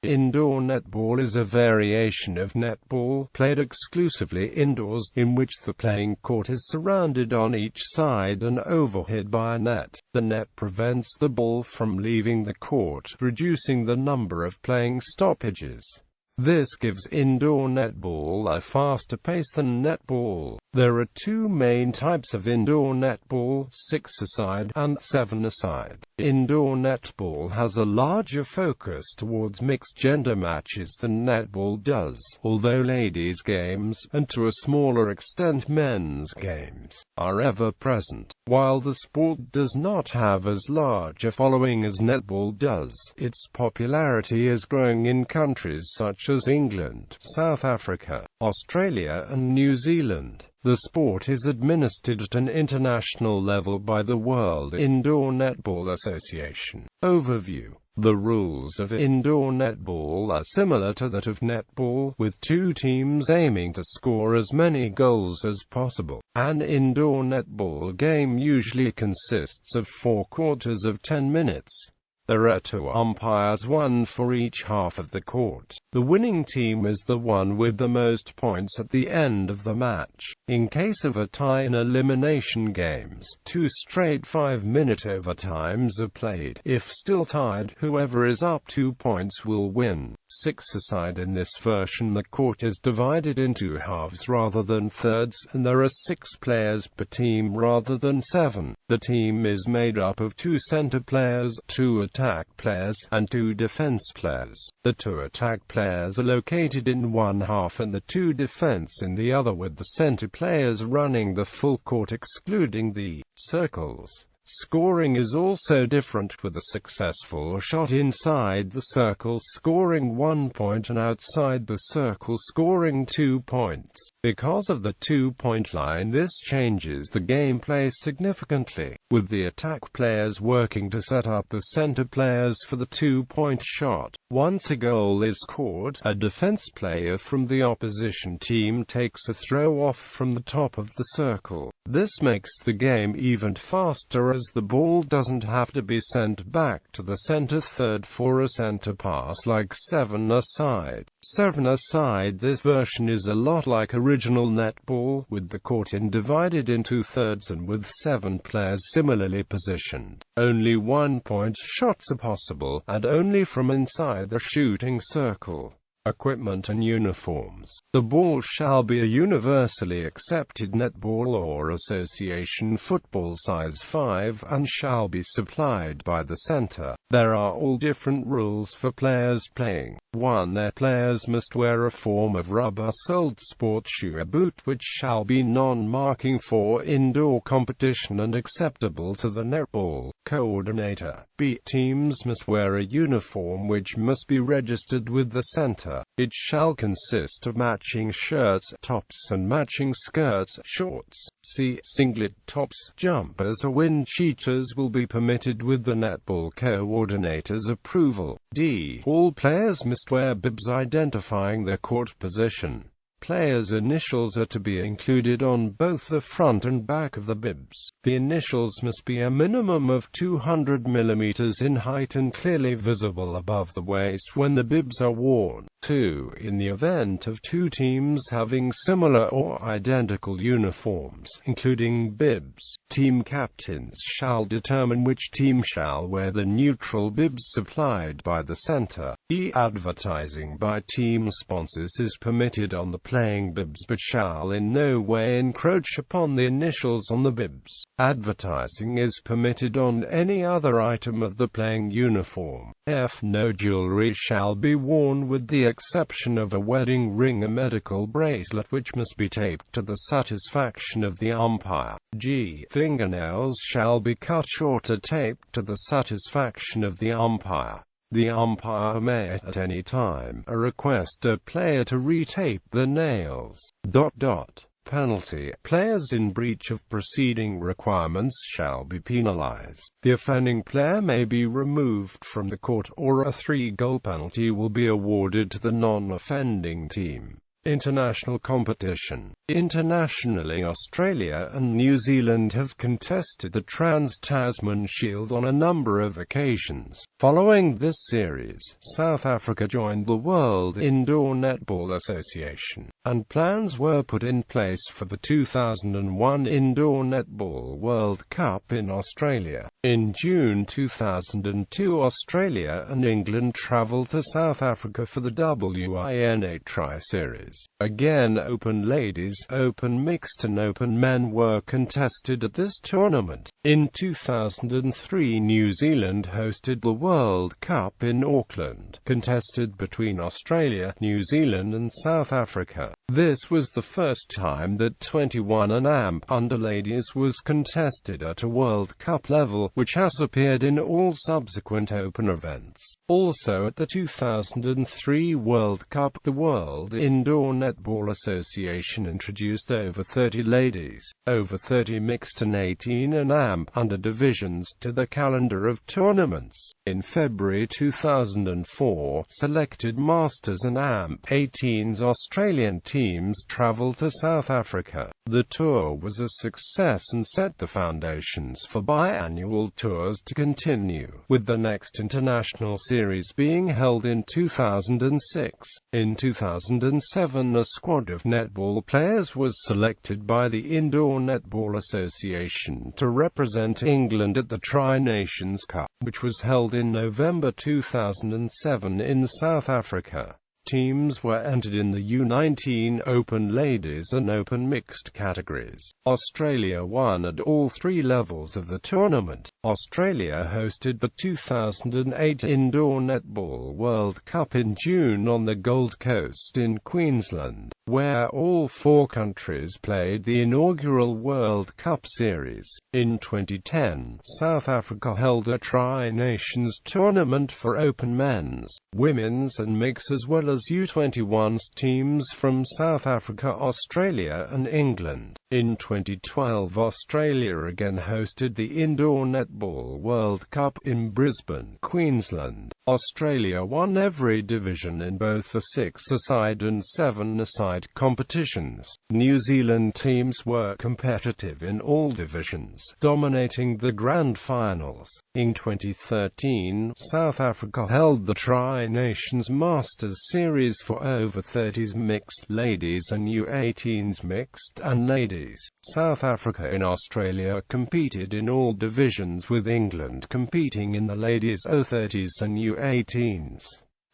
Indoor netball is a variation of netball, played exclusively indoors, in which the playing court is surrounded on each side and overhead by a net. The net prevents the ball from leaving the court, reducing the number of playing stoppages. This gives indoor netball a faster pace than netball. There are two main types of indoor netball, 6-a-side and 7-a-side. Indoor netball has a larger focus towards mixed-gender matches than netball does, although ladies' games, and to a smaller extent men's games, are ever present. While the sport does not have as large a following as netball does, its popularity is growing in countries such as England, South Africa, Australia and New Zealand. The sport is administered at an international level by the World Indoor Netball Association. Overview. The rules of indoor netball are similar to that of netball, with two teams aiming to score as many goals as possible. An indoor netball game usually consists of 4 quarters of 10 minutes. There are 2 umpires, one for each half of the court. The winning team is the one with the most points at the end of the match. In case of a tie in elimination games, 2 straight 5-minute overtimes are played. If still tied, whoever is up 2 points will win. 6-a-side. In this version, the court is divided into halves rather than thirds, and there are 6 players per team rather than 7. The team is made up of 2 center players, 2 attack players, and 2 defense players. The 2 attack players are located in one half and the 2 defense in the other, with the center players running the full court excluding the circles. Scoring is also different, with a successful shot inside the circle scoring 1 point and outside the circle scoring 2 points. Because of the 2-point line, this changes the gameplay significantly, with the attack players working to set up the center players for the 2-point shot. Once a goal is scored, a defense player from the opposition team takes a throw off from the top of the circle. This makes the game even faster, as the ball doesn't have to be sent back to the center third for a center pass like 7-a-side. 7-a-side. This version is a lot like original netball, with the court divided into thirds and with 7 players similarly positioned. Only 1-point shots are possible, and only from inside the shooting circle. Equipment and uniforms. The ball shall be a universally accepted netball or association football size 5 and shall be supplied by the center. There are all different rules for players playing. 1. Their players must wear a form of rubber-soled sport shoe or boot which shall be non-marking for indoor competition and acceptable to the netball coordinator. B. Teams must wear a uniform which must be registered with the center. It shall consist of matching shirts, tops and matching skirts, shorts. C. Singlet tops, jumpers or wind cheaters will be permitted with the netball coordinator's approval. D. All players must wear bibs identifying their court position. Players' initials are to be included on both the front and back of the bibs. The initials must be a minimum of 200 mm in height and clearly visible above the waist when the bibs are worn. 2. In the event of 2 teams having similar or identical uniforms, including bibs, team captains shall determine which team shall wear the neutral bibs supplied by the center. E. Advertising by team sponsors is permitted on the playing bibs but shall in no way encroach upon the initials on the bibs. Advertising is permitted on any other item of the playing uniform. F. No jewelry shall be worn with the exception of a wedding ring or medical bracelet which must be taped to the satisfaction of the umpire. G. Fingernails shall be cut short or taped to the satisfaction of the umpire. The umpire may at any time request a player to retape the nails. Penalty. Players in breach of preceding requirements shall be penalized. The offending player may be removed from the court, or a 3-goal penalty will be awarded to the non-offending team. International competition. Internationally, Australia and New Zealand have contested the Trans-Tasman Shield on a number of occasions. Following this series, South Africa joined the World Indoor Netball Association, and plans were put in place for the 2001 Indoor Netball World Cup in Australia. In June 2002, Australia and England travelled to South Africa for the WINA Tri-Series. Again, Open Ladies, Open Mixed and Open Men were contested at this tournament. In 2003, New Zealand hosted the World Cup in Auckland, contested between Australia, New Zealand and South Africa. This was the first time that 21 and AMP under ladies was contested at a World Cup level, which has appeared in all subsequent Open events. Also at the 2003 World Cup, the World Indoor Netball Association introduced over 30 ladies, over 30 mixed and 18 and AMP under divisions to the calendar of tournaments. In February 2004, selected Masters and AMP 18s Australian teams travelled to South Africa. The tour was a success and set the foundations for biannual tours to continue, with the next international series being held in 2006. In 2007, a squad of netball players was selected by the Indoor Netball Association to represent England at the Tri-Nations Cup, which was held in November 2007 in South Africa. Teams were entered in the U19 Open Ladies and Open Mixed categories. Australia won at all three levels of the tournament. Australia hosted the 2008 Indoor Netball World Cup in June on the Gold Coast in Queensland, where all four countries played the inaugural World Cup series. In 2010, South Africa held a Tri-Nations tournament for open men's, women's and mixed as well as U21s teams from South Africa, Australia and England. In 2012, Australia again hosted the Indoor Netball World Cup in Brisbane, Queensland. Australia won every division in both the 6-a-side and 7-a-side competitions. New Zealand teams were competitive in all divisions, dominating the grand finals. In 2013, South Africa held the Tri-Nations Masters Series for over 30s mixed ladies and U18s mixed and ladies. South Africa and Australia competed in all divisions, with England competing in the ladies U30s and U18s.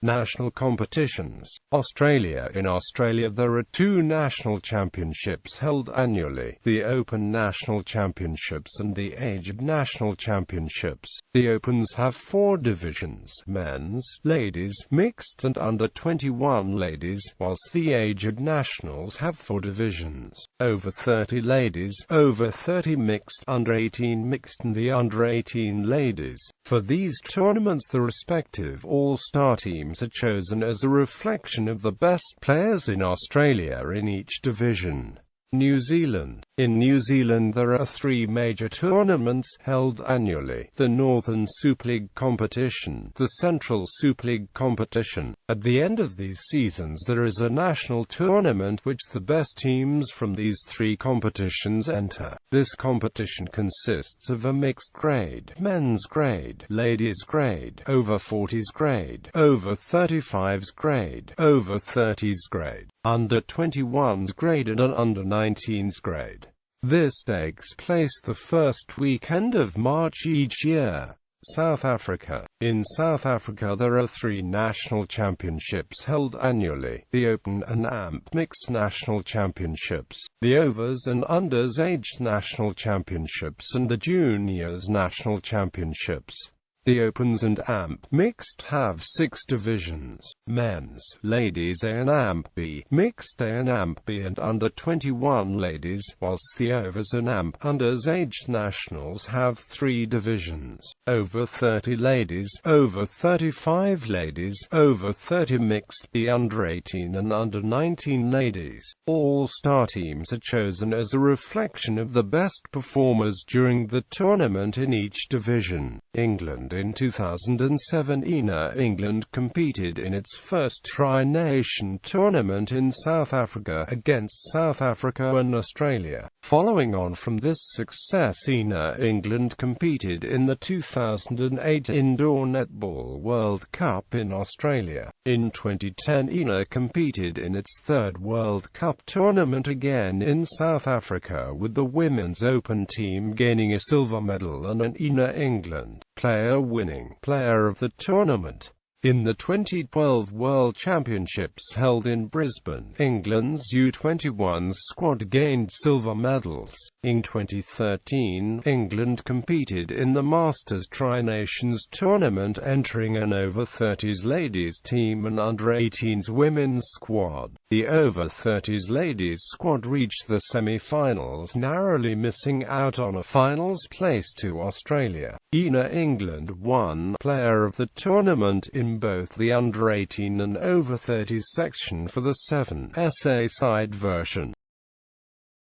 National competitions. Australia. In Australia there are two national championships held annually, the Open National Championships and the Aged National Championships. The Opens have four divisions: men's, ladies, mixed and under-21 ladies, whilst the Aged Nationals have four divisions: over 30 ladies, over 30 mixed, under-18 mixed and the under-18 ladies. For these tournaments the respective all-star teams are chosen as a reflection of the best players in Australia in each division. New Zealand. In New Zealand there are three major tournaments held annually: the Northern Super League competition, the Central Super League competition. At the end of these seasons there is a national tournament which the best teams from these three competitions enter. This competition consists of a mixed grade, men's grade, ladies grade, over 40s grade, over 35s grade, over 30s grade, under 21s grade and an under 19s grade. This takes place the first weekend of March each year. South Africa. In South Africa there are three national championships held annually: the Open and AMP Mixed National Championships, the Overs and Unders Aged National Championships and the Juniors National Championships. The Opens and AMP Mixed have 6 divisions: men's, ladies A and AMP B, mixed A and AMP B and under-21 ladies, whilst the Overs and AMP Unders Aged Nationals have 3 divisions: over 30 ladies, over 35 ladies, over 30 mixed, the under-18 and under-19 ladies. All star teams are chosen as a reflection of the best performers during the tournament in each division. England. in 2007, England competed in its first Tri-Nation tournament in South Africa against South Africa and Australia. Following on from this success, England competed in the 2008 Indoor Netball World Cup in Australia. In 2010, competed in its third World Cup tournament again in South Africa, with the Women's Open team gaining a silver medal and an England player winning Player of the Tournament. In the 2012 World Championships held in Brisbane, England's U21 squad gained silver medals. In 2013, England competed in the Masters Tri-Nations tournament, entering an over-30s ladies team and under-18s women's squad. The over-30s ladies squad reached the semi-finals, narrowly missing out on a finals place to Australia. England won Player of the Tournament in both the under-18 and over-30s section for the 7 SA side version.